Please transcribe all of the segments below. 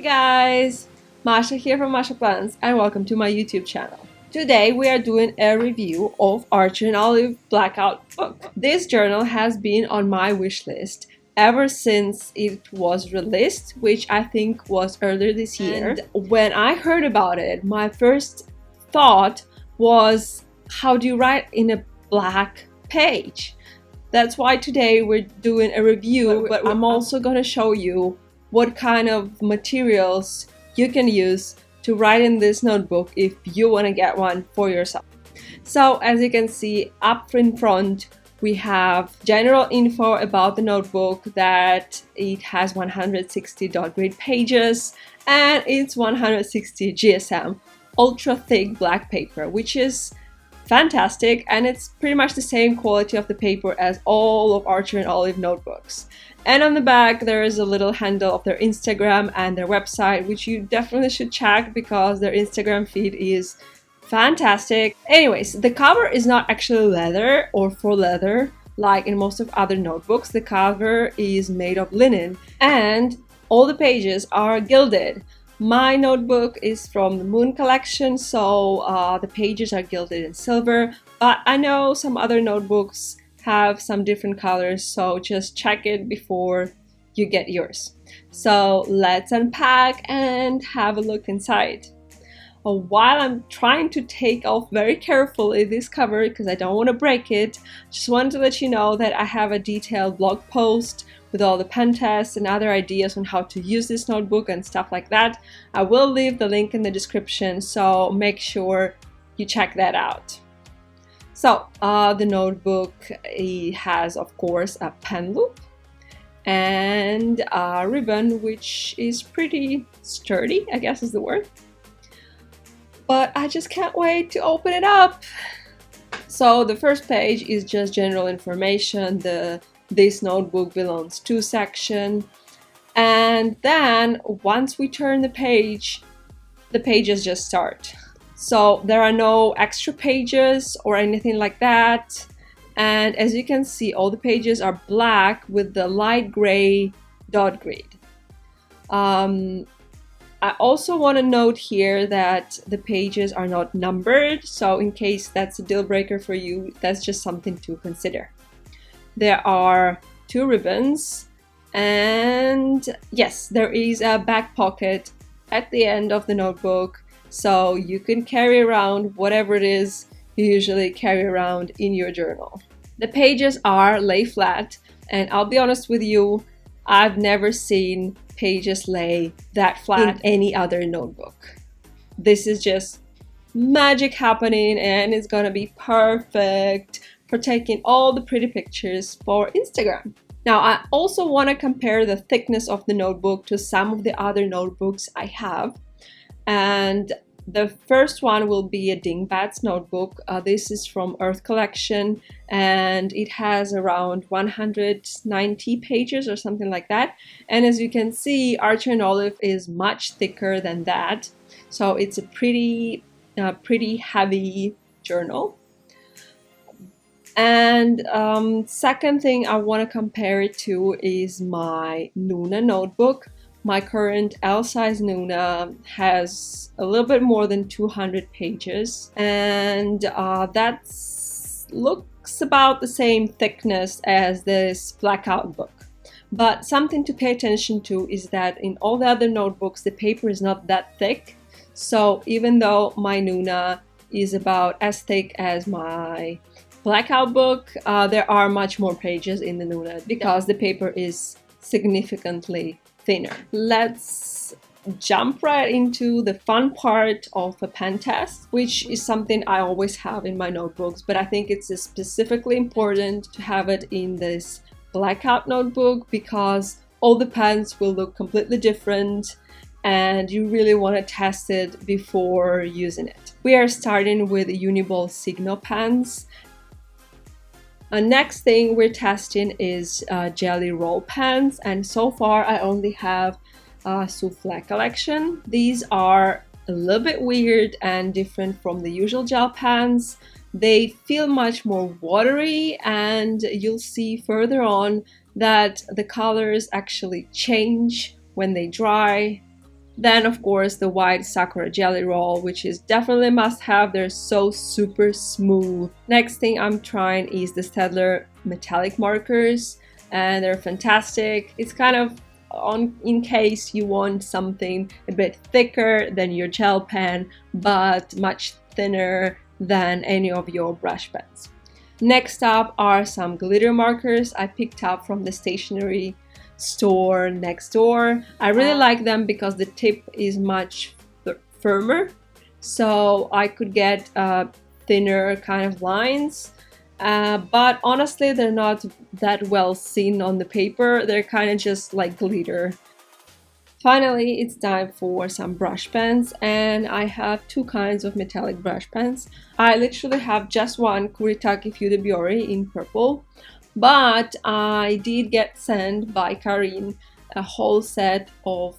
guys, Masha here from Masha Plans and welcome to my YouTube channel. Today we are doing a review of Archer and Olive Blackout book. This journal has been on my wish list ever since it was released, which I think was earlier this year. And when I heard about it, my first thought was, how do you write in a black page? That's why today we're doing a review, but I'm also going to show you what kind of materials you can use to write in this notebook if you want to get one for yourself. So as you can see up in front, we have general info about the notebook, that it has 160 dot grid pages and it's 160 GSM ultra thick black paper, which is fantastic, and it's pretty much the same quality of the paper as all of Archer and Olive notebooks. And on the back there is a little handle of their Instagram and their website, which you definitely should check because their Instagram feed is fantastic. Anyways, the cover is not actually leather or faux leather like in most of other notebooks. The cover is made of linen and all the pages are gilded. My notebook is from the Moon collection, so the pages are gilded in silver, but I know some other notebooks have some different colors, so just check it before you get yours. So let's unpack and have a look inside. While I'm trying to take off very carefully this cover because I don't want to break it, just wanted to let you know that I have a detailed blog post with all the pen tests and other ideas on how to use this notebook and stuff like that. I will leave the link in the description, so make sure you check that out. So the notebook, it has of course a pen loop and a ribbon, which is pretty sturdy, I guess is the word. But I just can't wait to open it up. So the first page is just general information. This notebook belongs to section, and then once we turn the pages just start. So there are no extra pages or anything like that, and as you can see all the pages are black with the light gray dot grid. I also want to note here that the pages are not numbered, so in case that's a deal breaker for you, that's just something to consider. There are two ribbons, and yes, there is a back pocket at the end of the notebook, so you can carry around whatever it is you usually carry around in your journal. The pages are lay flat, and I'll be honest with you, I've never seen pages lay that flat in any other notebook. This is just magic happening, and it's gonna be perfect for taking all the pretty pictures for Instagram. Now I also want to compare the thickness of the notebook to some of the other notebooks I have, and the first one will be a Dingbats notebook. This is from Earth collection and it has around 190 pages or something like that, and as you can see Archer and Olive is much thicker than that, so it's a pretty heavy journal. And second thing I want to compare it to is my Nuna notebook. My current L-size Nuna has a little bit more than 200 pages, and that looks about the same thickness as this Blackout book. But something to pay attention to is that in all the other notebooks the paper is not that thick, so even though my Nuna is about as thick as my Blackout book, there are much more pages in the Nuna because the paper is significantly thinner. Let's jump right into the fun part of a pen test, which is something I always have in my notebooks, but I think it's specifically important to have it in this Blackout notebook because all the pens will look completely different and you really want to test it before using it. We are starting with Uniball Signo pens. Next thing we're testing is jelly roll pens, and so far I only have Souffle collection. These are a little bit weird and different from the usual gel pens. They feel much more watery, and you'll see further on that the colors actually change when they dry. Then, of course, the white Sakura jelly roll, which is definitely a must-have. They're so super smooth. Next thing I'm trying is the Staedtler metallic markers, and they're fantastic. It's kind of in case you want something a bit thicker than your gel pen, but much thinner than any of your brush pens. Next up are some glitter markers I picked up from the stationery store next door. I really like them because the tip is much firmer, so I could get thinner kind of lines, but honestly they're not that well seen on the paper. They're kind of just like glitter. Finally, it's time for some brush pens, and I have two kinds of metallic brush pens. I literally have just one Kuretake Fudebiori in purple, but I did get sent by Karin a whole set of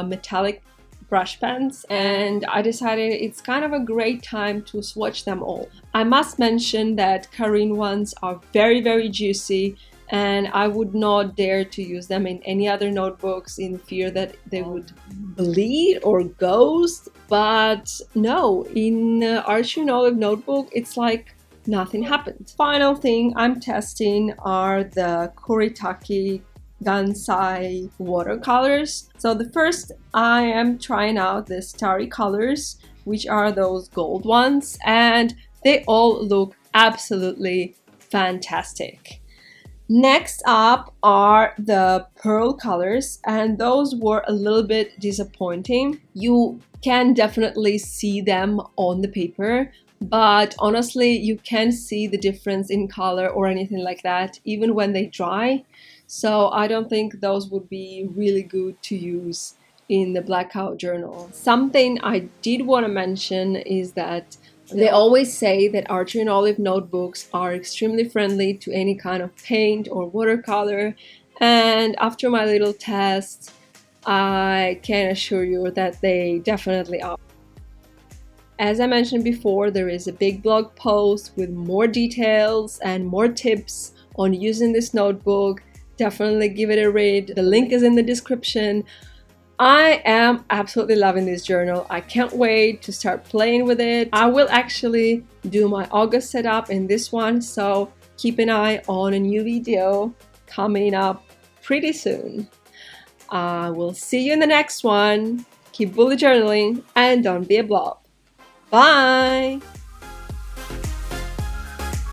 metallic brush pens, and I decided it's kind of a great time to swatch them all. I must mention that Karin ones are very juicy, and I would not dare to use them in any other notebooks in fear that they would bleed or ghost. But no, in Archie and Olive notebook, it's like nothing happened. Final thing I'm testing are the Kuretake Gansai watercolors. So the first, I am trying out the Starry colors, which are those gold ones, and they all look absolutely fantastic. Next up are the pearl colors, and those were a little bit disappointing. You can definitely see them on the paper, but honestly you can't see the difference in color or anything like that even when they dry. So I don't think those would be really good to use in the Blackout journal. Something I did want to mention is that they always say that Archie and Olive notebooks are extremely friendly to any kind of paint or watercolor, and after my little test, I can assure you that they definitely are. As I mentioned before, there is a big blog post with more details and more tips on using this notebook. Definitely give it a read. The link is in the description. I am absolutely loving this journal. I can't wait to start playing with it. I will actually do my August setup in this one, so keep an eye on a new video coming up pretty soon. I will see you in the next one. Keep bullet journaling and don't be a blob. Bye!